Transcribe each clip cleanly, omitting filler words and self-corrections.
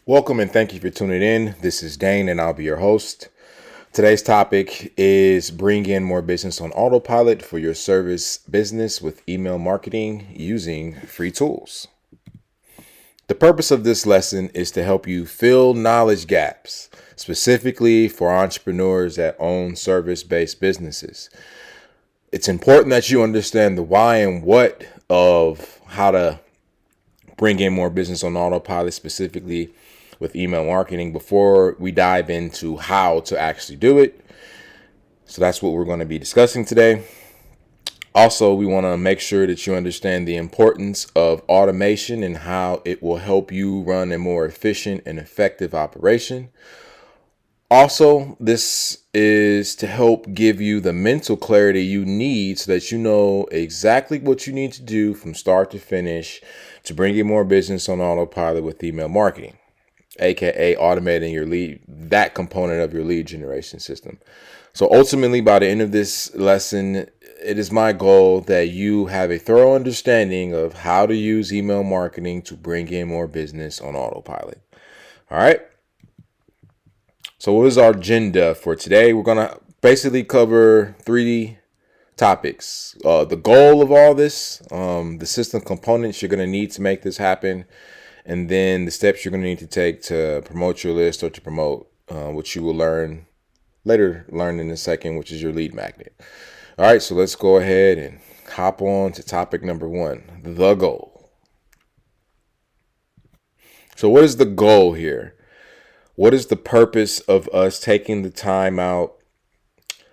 Welcome and thank you for tuning in. This is Dane and I'll be your host. Today's topic is bring in more business on autopilot for your service business with email marketing using free tools. The purpose of this lesson is to help you fill knowledge gaps, specifically for entrepreneurs that own service-based businesses. It's important that you understand the why and what of how to bring in more business on autopilot, specifically with email marketing, before we dive into how to actually do it. So that's what we're going to be discussing today. Also, we want to make sure that you understand the importance of automation and how it will help you run a more efficient and effective operation. Also, this is to help give you the mental clarity you need so that you know exactly what you need to do from start to finish to bring in more business on autopilot with email marketing, aka automating your lead, that component of your lead generation system. So ultimately, by the end of this lesson, it is my goal that you have a thorough understanding of how to use email marketing to bring in more business on autopilot. All right. So what is our agenda for today? We're going to basically cover three topics. The goal of all this, the system components you're going to need to make this happen, and then the steps you're going to need to take to promote your list or to promote what you will learn in a second, which is your lead magnet. All right, so let's go ahead and hop on to topic number one, the goal. So what is the goal here? What is the purpose of us taking the time out?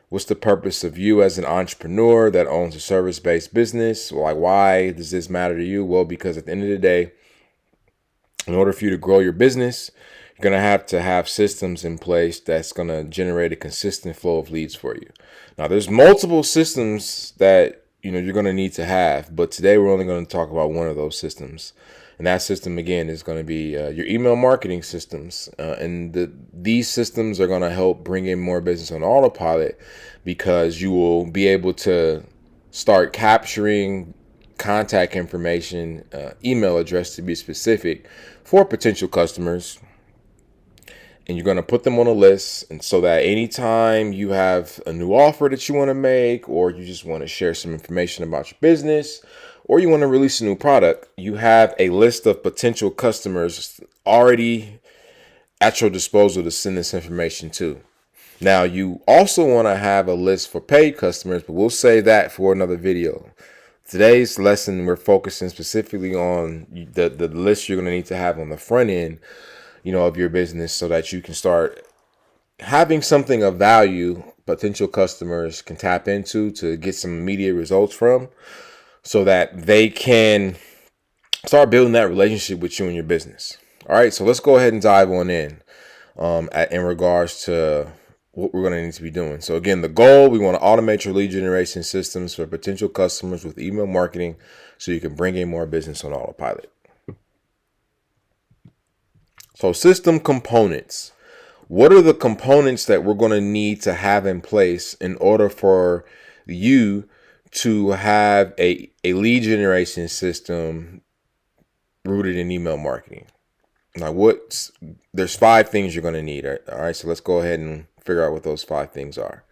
What's the purpose of you as an entrepreneur that owns a service-based business? Like, why does this matter to you? Well, because at the end of the day, in order for you to grow your business, you're going to have systems in place that's going to generate a consistent flow of leads for you. Now, there's multiple systems that you're going to need to have, but today we're only going to talk about one of those systems. And that system, again, is going to be your email marketing systems. These systems are going to help bring in more business on autopilot because you will be able to start capturing contact information, email address to be specific, for potential customers. And you're going to put them on a list, and so that anytime you have a new offer that you want to make, or you just want to share some information about your business, or you want to release a new product, you have a list of potential customers already at your disposal to send this information to. Now, you also want to have a list for paid customers, but we'll save that for another video. Today's lesson, we're focusing specifically on the list you're going to need to have on the front end, of your business, so that you can start having something of value potential customers can tap into to get some immediate results from, so that they can start building that relationship with you and your business. All right, so let's go ahead and dive on in regards to what we're going to need to be doing. So again, the goal, we want to automate your lead generation systems for potential customers with email marketing so you can bring in more business on autopilot. So system components. What are the components that we're going to need to have in place in order for you to have a lead generation system rooted in email marketing? Now, there's 5 things you're going to need. All right, so let's go ahead and figure out what those 5 things are.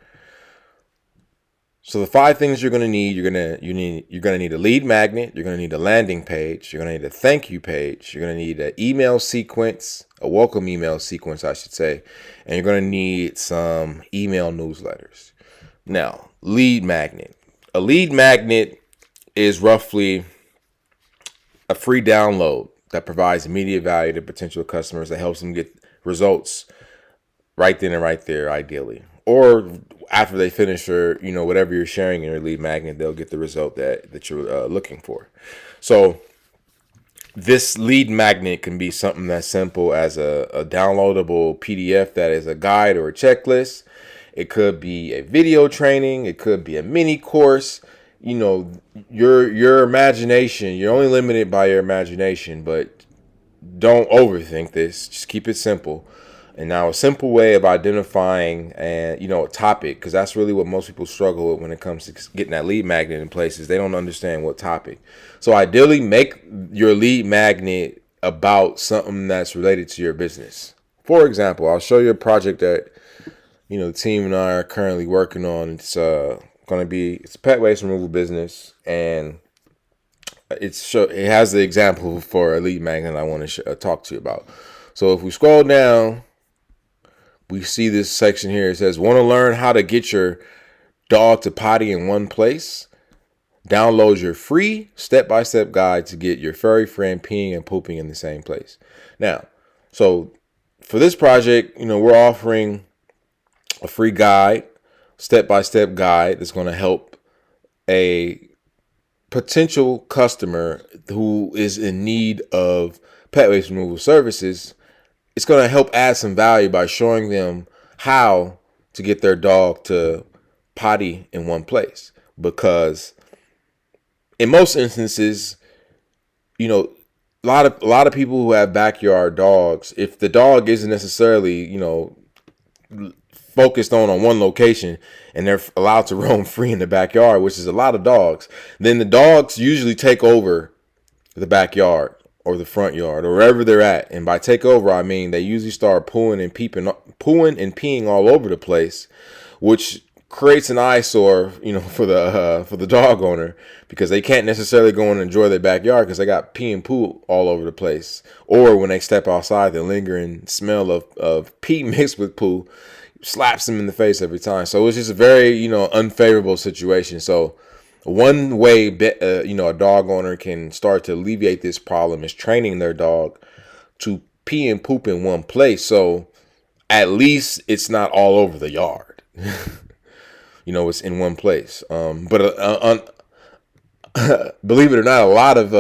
So the 5 things you're going to need, you're going to need a lead magnet, you're going to need a landing page, you're going to need a thank you page, you're going to need an email sequence, a welcome email sequence, I should say, and you're going to need some email newsletters. Now, lead magnet. A lead magnet is roughly a free download that provides immediate value to potential customers, that helps them get results right then and right there, ideally. Or after they finish whatever you're sharing in your lead magnet, they'll get the result that you're looking for. So this lead magnet can be something as simple as a downloadable PDF that is a guide or a checklist. It could be a video training. It could be a mini course. Your imagination, you're only limited by your imagination, but don't overthink this. Just keep it simple. And now a simple way of identifying a topic, because that's really what most people struggle with when it comes to getting that lead magnet in place, is they don't understand what topic. So ideally, make your lead magnet about something that's related to your business. For example, I'll show you a project that the team and I are currently working on. It's it's a pet waste removal business, and it has the example for a lead magnet I want to talk to you about. So if we scroll down, we see this section here. It says, want to learn how to get your dog to potty in one place? Download your free step-by-step guide to get your furry friend peeing and pooping in the same place. Now, so for this project, we're offering a free guide, step-by-step guide that's going to help a potential customer who is in need of pet waste removal services. It's going to help add some value by showing them how to get their dog to potty in one place. Because in most instances, a lot of people who have backyard dogs, if the dog isn't necessarily, focused on one location and they're allowed to roam free in the backyard, which is a lot of dogs, then the dogs usually take over the backyard or the front yard or wherever they're at. And by take over, I mean they usually start pooing and peeing all over the place, which creates an eyesore, for the dog owner, because they can't necessarily go and enjoy their backyard because they got pee and poo all over the place. Or when they step outside, the lingering smell of pee mixed with poo slaps them in the face every time. So it's just a very, unfavorable situation. So one way, a dog owner can start to alleviate this problem is training their dog to pee and poop in one place. So at least it's not all over the yard. It's in one place. But believe it or not, a lot of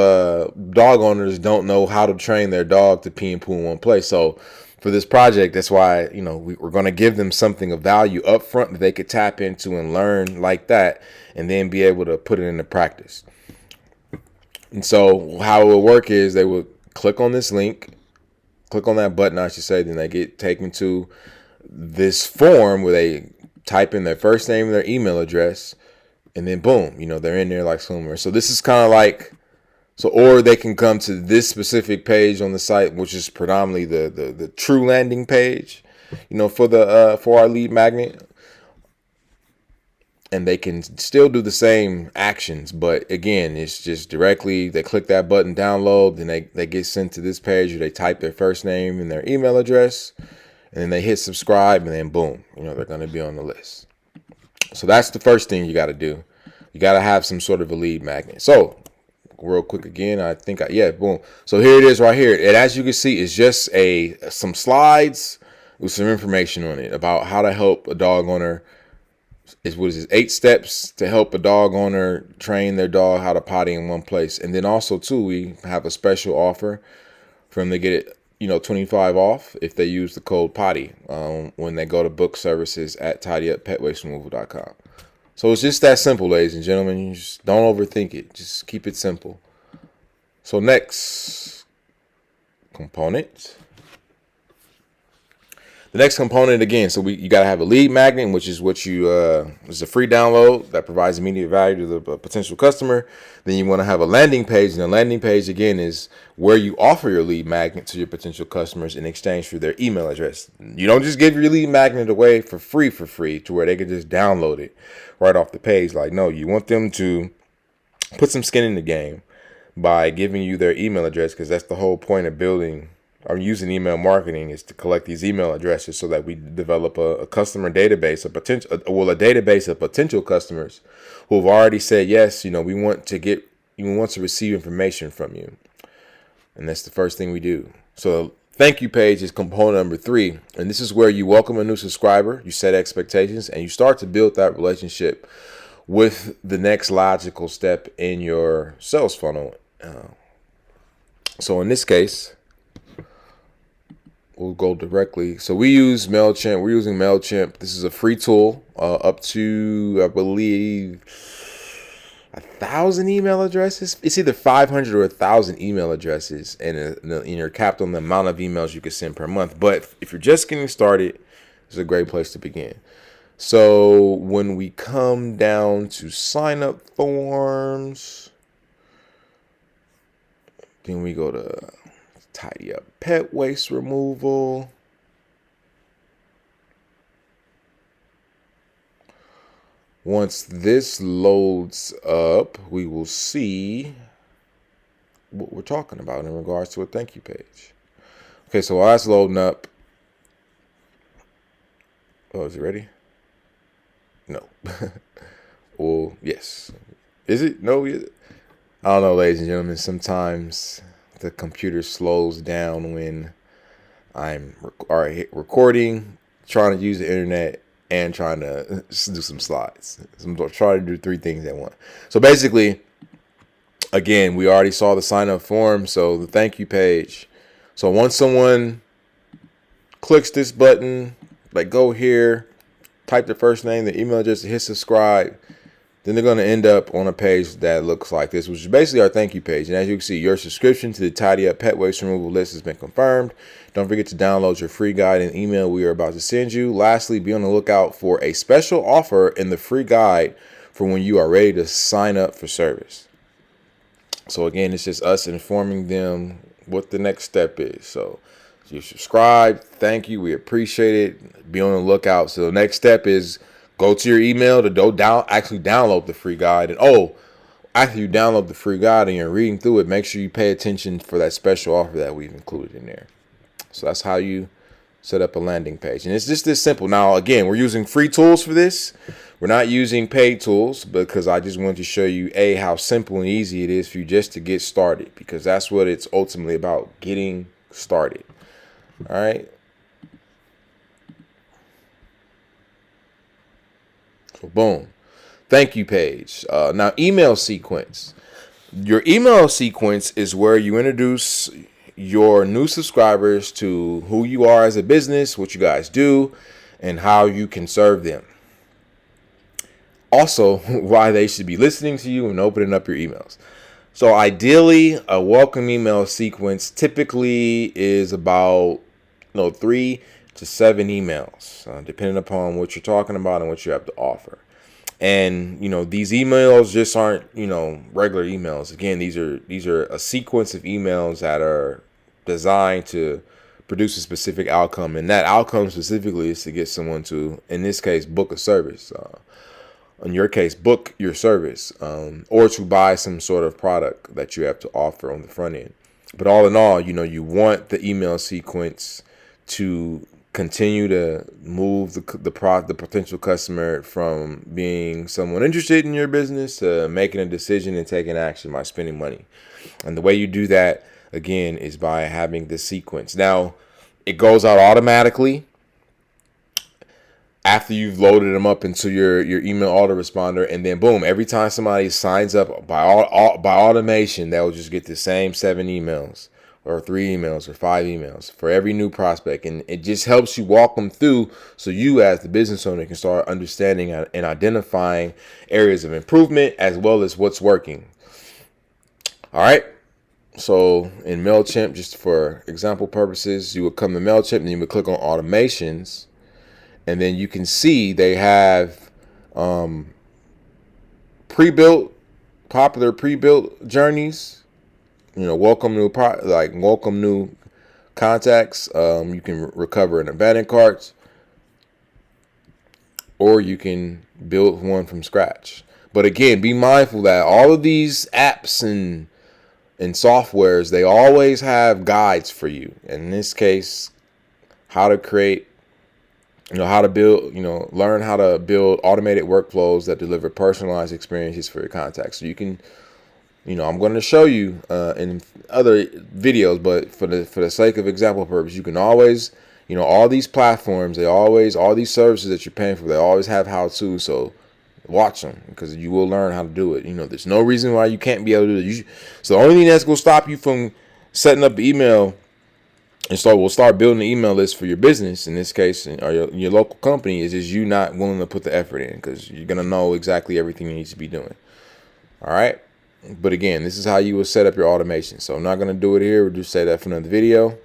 dog owners don't know how to train their dog to pee and poo in one place. So for this project, that's why, we're going to give them something of value up front that they could tap into and learn like that, and then be able to put it into practice. And so how it will work is they will click on this link, click on that button, I should say, then they get taken to this form where they type in their first name and their email address, and then boom, they're in there like somewhere. So this is kind of like, or they can come to this specific page on the site, which is predominantly the true landing page, for our lead magnet. And they can still do the same actions, but again, it's just directly, they click that button, download, then they get sent to this page where they type their first name and their email address, and then they hit subscribe, and then boom, they're going to be on the list. So that's the first thing you got to do. You got to have some sort of a lead magnet. So real quick again, boom. So here it is right here. And as you can see, it's just some slides with some information on it about how to help a dog owner. It's 8 steps to help a dog owner train their dog how to potty in one place. And then also too, we have a special offer for them to get it, 25 off if they use the code potty when they go to book services at tidyuppetwasteremoval.com. So it's just that simple, ladies and gentlemen. You just don't overthink it. Just keep it simple. So next component. The next component again, so you got to have a lead magnet, which is what is a free download that provides immediate value to the potential customer. Then you want to have a landing page, and the landing page again is where you offer your lead magnet to your potential customers in exchange for their email address. You don't just give your lead magnet away for free to where they can just download it right off the page. Like, no, you want them to put some skin in the game by giving you their email address, because that's the whole point of building. I'm using email marketing is to collect these email addresses so that we develop a customer database, a database of potential customers who have already said, yes, we want to receive information from you. And that's the first thing we do. So thank you page is component number 3. And this is where you welcome a new subscriber, you set expectations, and you start to build that relationship with the next logical step in your sales funnel. So in this case, we'll go directly. So we use MailChimp. We're using MailChimp. This is a free tool up to, I believe, 1,000 email addresses. It's either 500 or 1,000 email addresses, and you're capped on the amount of emails you can send per month. But if you're just getting started, it's a great place to begin. So when we come down to sign up forms, then we go to Tidy up pet waste removal. Once this loads up, we will see what we're talking about in regards to a thank you page. Okay, so while that's loading up. Oh, is it ready? No. Well, yes. Is it? No. I don't know, ladies and gentlemen. Sometimes the computer slows down when I'm recording, trying to use the internet, and trying to do some slides. I'm trying to do 3 things at once. So basically, again, we already saw the sign up form. So the thank you page. So once someone clicks this button, like go here, type their first name, the email address, hit subscribe, then they're going to end up on a page that looks like this, which is basically our thank you page. And as you can see, your subscription to the Tidy Up Pet Waste Removal list has been confirmed. Don't forget to download your free guide and email we are about to send you. Lastly, be on the lookout for a special offer in the free guide for when you are ready to sign up for service. So again, it's just us informing them what the next step is. So you subscribe. Thank you. We appreciate it. Be on the lookout. So the next step is go to your email to actually download the free guide. And after you download the free guide and you're reading through it, make sure you pay attention for that special offer that we've included in there. So that's how you set up a landing page. And it's just this simple. Now, again, we're using free tools for this. We're not using paid tools because I just wanted to show you, how simple and easy it is for you just to get started, because that's what it's ultimately about, getting started. All right. So boom. Thank you page. Now, email sequence. Your email sequence is where you introduce your new subscribers to who you are as a business, what you guys do, and how you can serve them. Also, why they should be listening to you and opening up your emails. So ideally, a welcome email sequence typically is about 3 to 7 emails, depending upon what you're talking about and what you have to offer. And these emails just aren't regular emails. Again, these are a sequence of emails that are designed to produce a specific outcome, and that outcome specifically is to get someone to, in this case, book a service. In your case, book your service, or to buy some sort of product that you have to offer on the front end. But all in all, you want the email sequence to continue to move the potential customer from being someone interested in your business to making a decision and taking action by spending money. And the way you do that, again, is by having this sequence. Now, it goes out automatically after you've loaded them up into your email autoresponder, and then boom, every time somebody signs up by automation, they'll just get the same 7 emails or 3 emails or 5 emails for every new prospect. And it just helps you walk them through so you as the business owner can start understanding and identifying areas of improvement as well as what's working. All right. So in MailChimp, just for example purposes, you would come to MailChimp and you would click on automations. And then you can see they have popular pre-built journeys. Welcome new contacts. You can recover an abandoned carts, or you can build one from scratch. But again, be mindful that all of these apps and softwares, they always have guides for you. In this case, how to create, how to build, learn how to build automated workflows that deliver personalized experiences for your contacts. So you can, I'm going to show you in other videos, but for the sake of example purpose, you can always, all these platforms, all these services that you're paying for, they always have how-to. So watch them, because you will learn how to do it. There's no reason why you can't be able to do it. So the only thing that's going to stop you from setting up the email and start building an email list for your business, in this case, or your local company, is you not willing to put the effort in, because you're going to know exactly everything you need to be doing. All right. But again, this is how you will set up your automation. So I'm not going to do it here. We'll just say that for another video.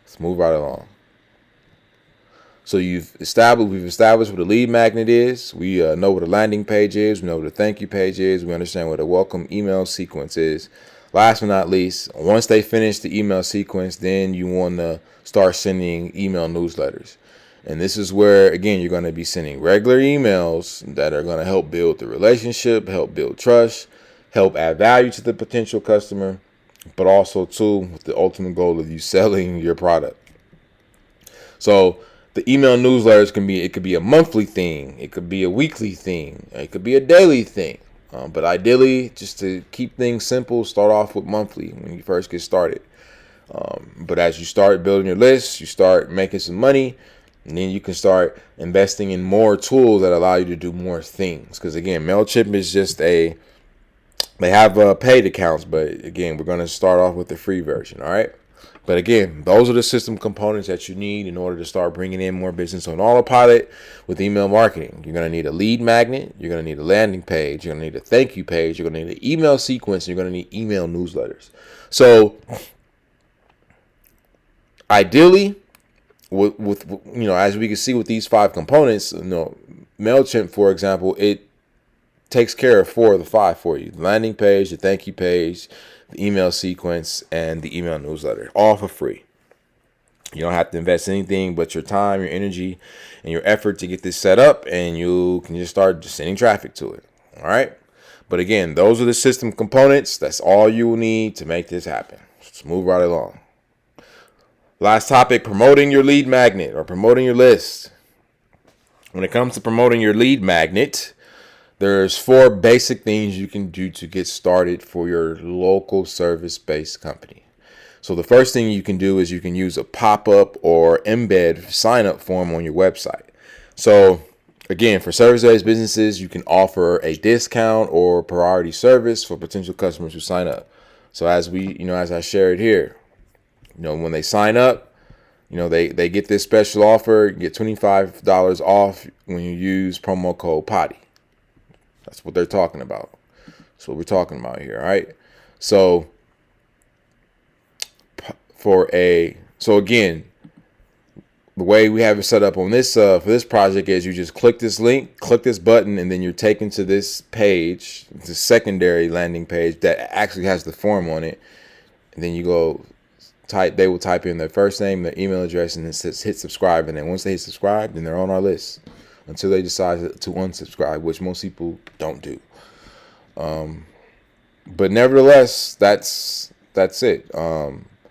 Let's move right along. So we've established what a lead magnet is. We know what a landing page is. We know what a thank you page is. We understand what a welcome email sequence is. Last but not least, once they finish the email sequence, then you want to start sending email newsletters. And this is where, again, you're going to be sending regular emails that are going to help build the relationship, help build trust, help add value to the potential customer, but also, too, with the ultimate goal of you selling your product. So the email newsletters could be a monthly thing. It could be a weekly thing. It could be a daily thing. But ideally, just to keep things simple, start off with monthly when you first get started. But as you start building your list, you start making some money, and then you can start investing in more tools that allow you to do more things. Because again, MailChimp is just they have paid accounts, but again, we're going to start off with the free version. All right. But again, those are the system components that you need in order to start bringing in more business on Autopilot with email marketing. You're going to need a lead magnet. You're going to need a landing page. You're going to need a thank you page. You're going to need an email sequence. And you're going to need email newsletters. So ideally, with as we can see with these 5 components, MailChimp, for example, it takes care of 4 of the 5 for you: the landing page, the thank you page, the email sequence, and the email newsletter, all for free. You don't have to invest anything but your time, your energy, and your effort to get this set up, and you can just start sending traffic to it. All right. But again, those are the system components. That's all you will need to make this happen. Let's move right along. Last topic: promoting your lead magnet or promoting your list. When it comes to promoting your lead magnet, there's 4 basic things you can do to get started for your local service-based company. So the first thing you can do is you can use a pop-up or embed sign-up form on your website. So again, for service-based businesses, you can offer a discount or priority service for potential customers who sign up. So as I shared here, when they sign up, they get this special offer. You get $25 off when you use promo code POTTY. That's what they're talking about. That's what we're talking about here, all right? So again, the way we have it set up on this for this project is you just click this link, click this button, and then you're taken to this page, the secondary landing page that actually has the form on it. And then you go they will type in their first name, their email address, and it says hit subscribe. And then once they hit subscribe, then they're on our list until they decide to unsubscribe, which most people don't do. But nevertheless, that's it.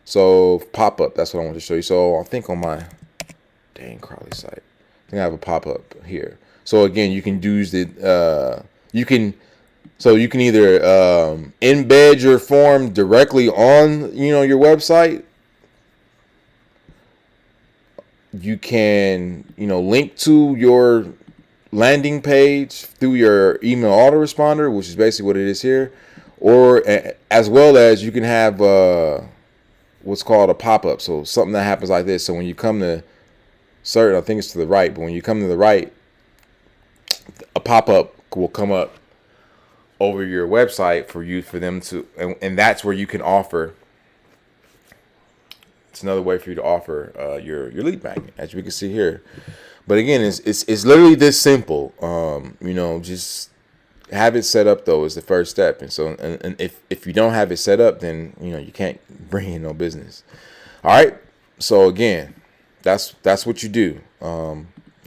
So pop-up, that's what I want to show you. So I think on my Crowley site, I think I have a pop-up here. So again, you can use the you can either embed your form directly on your website. You can link to your landing page through your email autoresponder, which is basically what it is here, or as well as you can have what's called a pop-up. So something that happens like this. So when you come to I think it's to the right, but when you come to the right, a pop-up will come up over your website for them to, and that's where you can offer. It's another way for you to offer your lead magnet, as we can see here. But again, it's literally this simple. Just have it set up though is the first step. And so, and if you don't have it set up, then you can't bring in no business. All right. So again, that's what you do.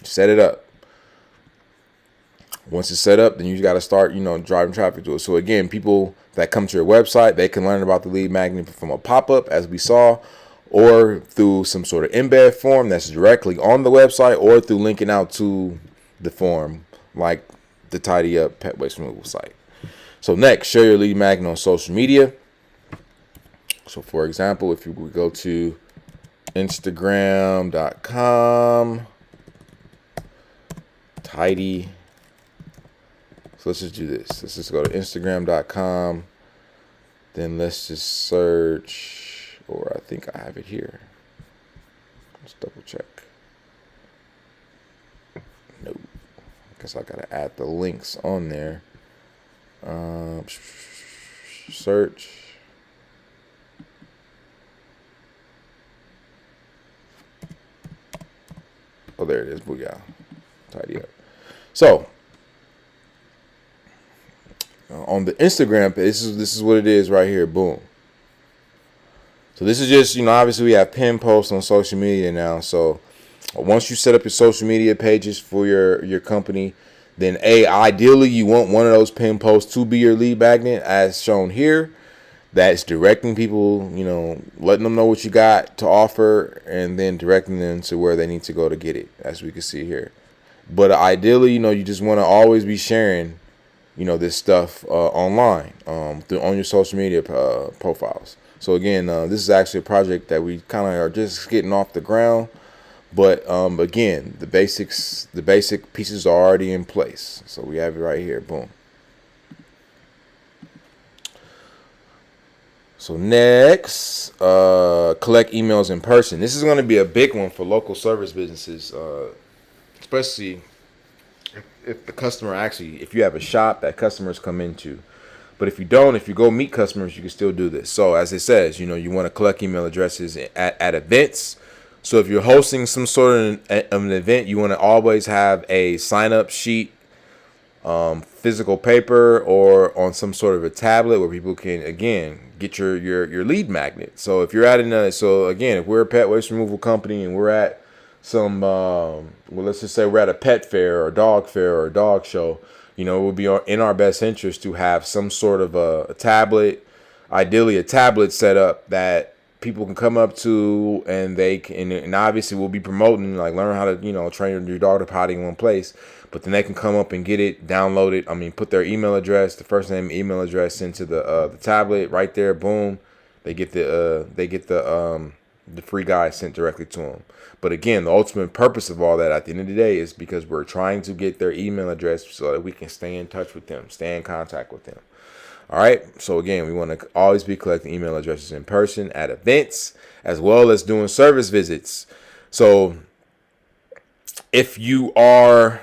Set it up. Once it's set up, then you got to start, driving traffic to it. So again, people that come to your website, they can learn about the lead magnet from a pop-up, as we saw, or through some sort of embed form that's directly on the website, or through linking out to the form, like the Tidy Up pet waste removal site. So next, share your lead magnet on social media. So for example, if you would go to Instagram.com, tidy. So let's just do this. Let's just go to Instagram.com. Then let's just search, or I think I have it here. Let's double check. No. I guess I gotta add the links on there. Search. Oh, there it is. Booyah. Tidy Up. So, on the Instagram page, this is what it is right here. Boom. So this is just, obviously we have pin posts on social media now. So once you set up your social media pages for your company, then ideally you want one of those pin posts to be your lead magnet as shown here. That's directing people, letting them know what you got to offer and then directing them to where they need to go to get it, as we can see here. But ideally, you just want to always be sharing, this stuff online on your social media profiles. So again, this is actually a project that we kind of are just getting off the ground. But again, the basic pieces are already in place. So we have it right here. Boom. So next, collect emails in person. This is going to be a big one for local service businesses, especially if the customer if you have a shop that customers come into. But if you don't, if you go meet customers, you can still do this. So as it says, you want to collect email addresses at events. So if you're hosting some sort of an event, you want to always have a sign-up sheet, physical paper, or on some sort of a tablet where people can, again, get your lead magnet. So if you're if we're a pet waste removal company and we're at some, let's just say we're at a pet fair or a dog fair or a dog show, it would be in our best interest to have some sort of a tablet, ideally a tablet set up that people can come up to, and they can, and obviously we'll be promoting, like, learn how to, train your dog to potty in one place, but then they can come up and get it, download it. Put their email address, the first name, email address into the tablet right there. Boom, they get the free guide sent directly to them. But again, the ultimate purpose of all that at the end of the day is because we're trying to get their email address so that we can stay in touch with them, stay in contact with them. All right. So again, we want to always be collecting email addresses in person at events, as well as doing service visits. So if you are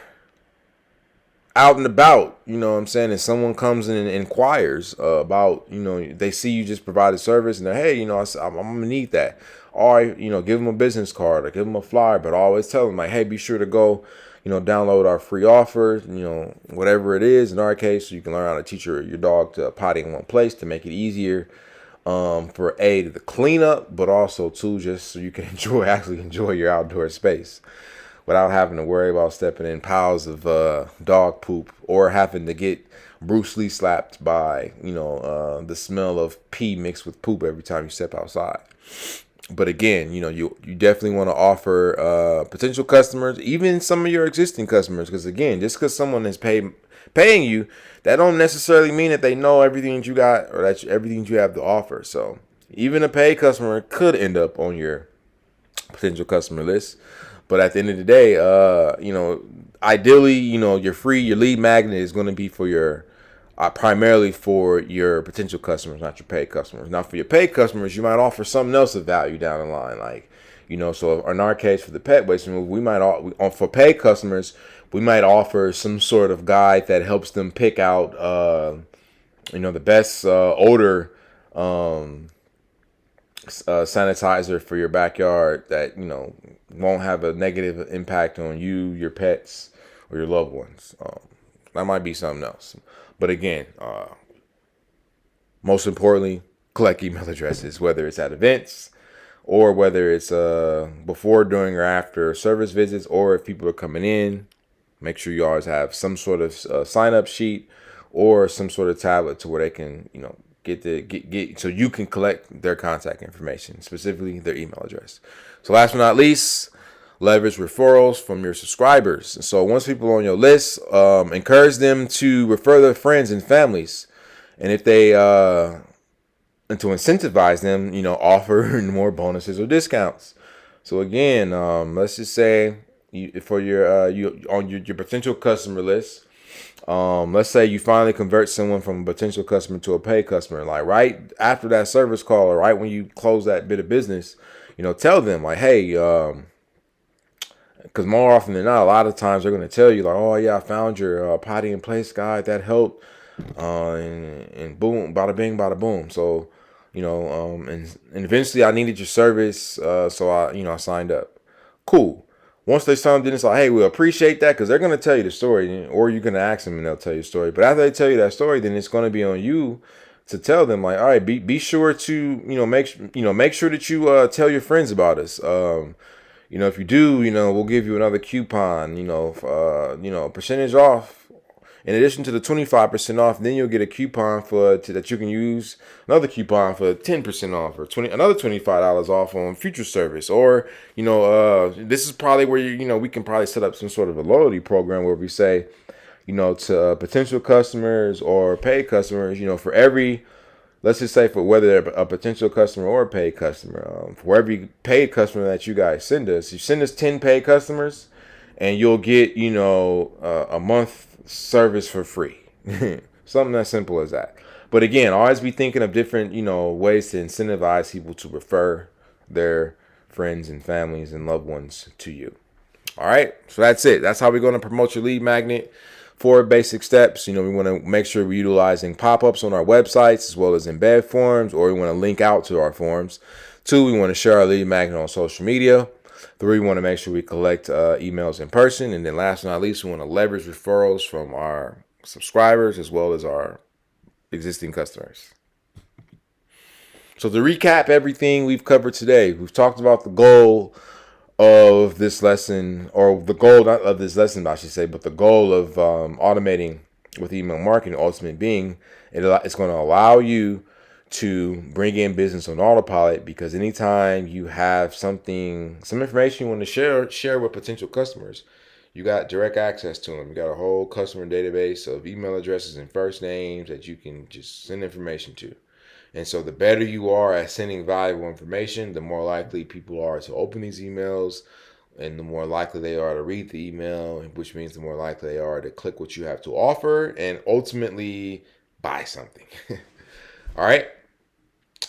out and about, and someone comes in and inquires about, they see you just provided service and they're, hey, I'm gonna need that. Or, give them a business card or give them a flyer, but always tell them, like, hey, be sure to go, download our free offer, whatever it is. In our case, you can learn how to teach your dog to potty in one place to make it easier for the cleanup, but also too, just so you can actually enjoy your outdoor space without having to worry about stepping in piles of dog poop or having to get Bruce Lee slapped by, the smell of pee mixed with poop every time you step outside. But again, you definitely want to offer potential customers, even some of your existing customers, because again, just because someone is paying you, that don't necessarily mean that they know everything that you got or that everything you have to offer. So even a paid customer could end up on your potential customer list. But at the end of the day, ideally, your lead magnet is going to be for your primarily for your potential customers, not your paid customers. Now, for your paid customers, you might offer something else of value down the line, like, so in our case for the pet waste removal, we might for paid customers, we might offer some sort of guide that helps them pick out, the best odor sanitizer for your backyard that won't have a negative impact on you, your pets, or your loved ones. That might be something else. But again, most importantly, collect email addresses, whether it's at events or whether it's before, during, or after service visits, or if people are coming in. Make sure you always have some sort of sign-up sheet or some sort of tablet to where they can, get so you can collect their contact information, specifically their email address. So last but not least, leverage referrals from your subscribers. So once people are on your list, encourage them to refer their friends and families. And if they, and to incentivize them, offer more bonuses or discounts. So again, let's just say for your your potential customer list, let's say you finally convert someone from a potential customer to a paid customer, like right after that service call or right when you close that bit of business, tell them like, hey, because more often than not, a lot of times they're going to tell you like, oh yeah, I found your potty in place guide that helped, and boom, bada bing, bada boom. So, and eventually I needed your service, so I signed up. Cool. Once they sign in, it's like, hey, we appreciate that, because they're going to tell you the story, or you can ask them and they'll tell you the story. But after they tell you that story, then it's going to be on you to tell them, like, all right, be sure to make sure that you tell your friends about us. If you do, we'll give you another coupon. Percentage off. In addition to the 25% off, then you'll get a coupon that you can use, another coupon for 10% off, or another $25 off on future service. Or this is probably where we can probably set up some sort of a loyalty program where we say, to potential customers or paid customers, for every, let's just say, for whether they're a potential customer or a paid customer, for every paid customer that you guys send us, you send us 10 paid customers, and you'll get a month service for free. Something as simple as that. But again, always be thinking of different ways to incentivize people to refer their friends and families and loved ones to you. All right, so that's it. That's how we're going to promote your lead magnet. 4 basic steps. We want to make sure we're utilizing pop-ups on our websites as well as embed forms, or we want to link out to our forms. 2, we want to share our lead magnet on social media. 3, we want to make sure we collect emails in person. And then last but not least, we want to leverage referrals from our subscribers as well as our existing customers. So to recap everything we've covered today, we've talked about the goal of this lesson, or the goal not of this lesson, I should say, but the goal of automating with email marketing, ultimate being it's going to allow you to bring in business on autopilot, because anytime you have some information you want to share with potential customers, you got direct access to them. You got a whole customer database of email addresses and first names that you can just send information to. And so the better you are at sending valuable information, the more likely people are to open these emails, and the more likely they are to read the email, which means the more likely they are to click what you have to offer and ultimately buy something. All right.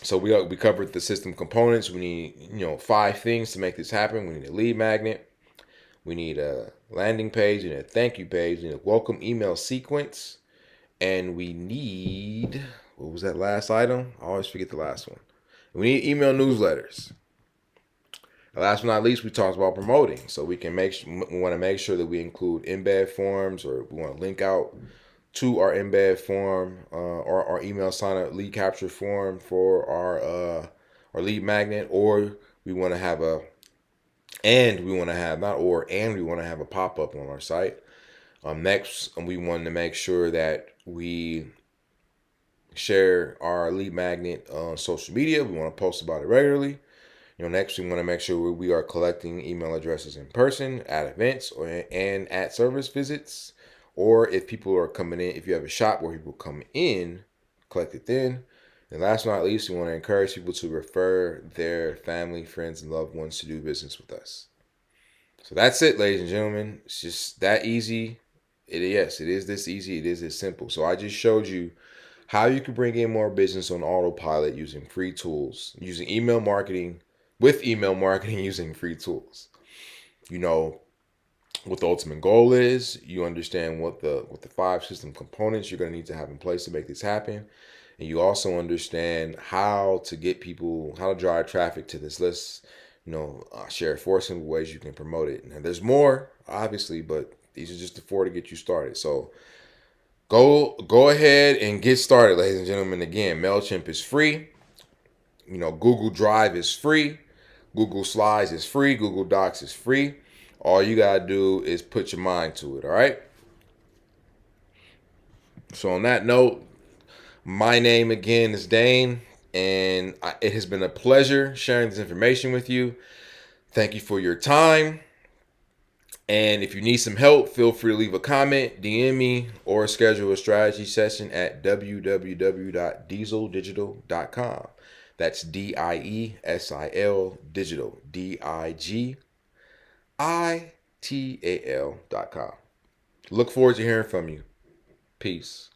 So we covered the system components. We need 5 things to make this happen. We need a lead magnet. We need a landing page and a thank you page. We need a welcome email sequence. And we need, what was that last item? I always forget the last one. We need email newsletters. And last but not least, we talked about promoting. So we want to make sure that we include embed forms, or we want to link out to our embed form or our email sign up lead capture form for our lead magnet. Or we want to have we want to have a pop-up on our site. Next, we want to make sure that we share our lead magnet on social media. We want to post about it regularly. Next, we want to make sure we are collecting email addresses in person at events and at service visits. Or if people are coming in, if you have a shop where people come in, collect it then. And last but not least, we want to encourage people to refer their family, friends, and loved ones to do business with us. So that's it, ladies and gentlemen. It's just that easy. It is this easy. It is this simple. So I just showed you how you can bring in more business on autopilot using free tools, using email marketing, using free tools. What the ultimate goal is. You understand what the 5 system components you're going to need to have in place to make this happen. And you also understand how to drive traffic to this list. Share 4 simple ways you can promote it. Now, there's more, obviously, but these are just the 4 to get you started. So go ahead and get started, ladies and gentlemen. Again, MailChimp is free. Google Drive is free. Google Slides is free. Google Docs is free. All you got to do is put your mind to it, all right? So on that note, my name again is Dane, and it has been a pleasure sharing this information with you. Thank you for your time. And if you need some help, feel free to leave a comment, DM me, or schedule a strategy session at www.dieseldigital.com. That's DIESIL digital, DIGITAL.com. Look forward to hearing from you. Peace.